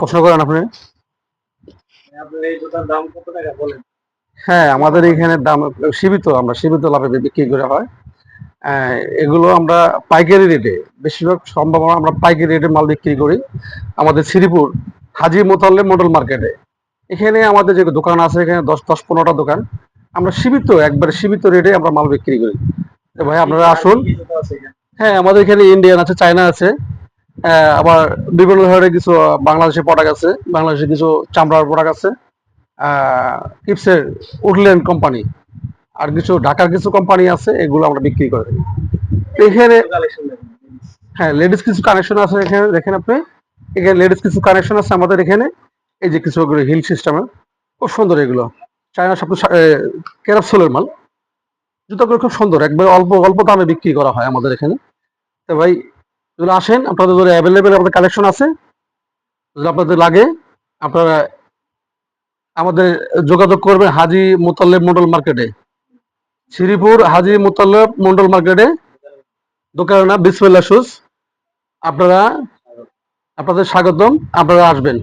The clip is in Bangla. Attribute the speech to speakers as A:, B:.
A: প্রশ্ন করেন আপনি।
B: আপনার এই জুতার দাম কত টাকা বলেন?
A: হ্যাঁ, আমাদের এখানে দাম সীমিত, আমরা সীমিত লাভে বিক্রি করা হয়। এগুলো আমরা পাইকারি রেটে, বেশিরভাগ সম্ভাবনা আমরা পাইকারি রেটে মাল বিক্রি করি আমাদের শ্রীপুর হাজী মোতাল্লেব মডেল মার্কেটে। এখানে আমাদের যে দোকান আছে, এখানে 10-15টা দোকান, আমরা সীমিত, একবারে সীমিত রেটে আমরা মাল বিক্রি করি। তো ভাই আপনারা আসুন। হ্যাঁ, আমাদের এখানে ইন্ডিয়ান আছে, চায়না আছে, আবার বিভিন্ন ধরনের কিছু বাংলাদেশের প্রোডাক্ট আছে, বাংলাদেশের কিছু চামড়ার প্রোডাক্ট আছে, কিপসের উডল্যান্ড কোম্পানি, আর কিছু ঢাকার কিছু কোম্পানি আছে, এগুলো আমরা বিক্রি করে থাকি। এখানে হ্যাঁ, লেডিস কিছু কানেকশন আছে এখানে, দেখেন আপনি, এখানে লেডিস কিছু কানেকশন আছে আমাদের এখানে। এই যে কিছু হিল সিস্টেমের, খুব সুন্দর এগুলো, চায়না সব ক্যারাপসোলের মাল। জুতাগুলো খুব সুন্দর, একবার অল্প অল্প দামে বিক্রি করা হয় আমাদের এখানে। তো ভাই এগুলো আসেন, আপনাদের ধরে অ্যাভেলেবেল আমাদের কালেকশন আছে, যদি আপনাদের লাগে আপনারা আমাদের যোগাযোগ করবেন হাজী মোতাল্লেব মন্ডল মার্কেটে, শ্রীপুর হাজী মোতাল্লেব মন্ডল মার্কেটে, দোকানের নাম বিসমিল্লাহ শুজ। আপনারা, আপনাদের স্বাগতম, আপনারা আসবেন।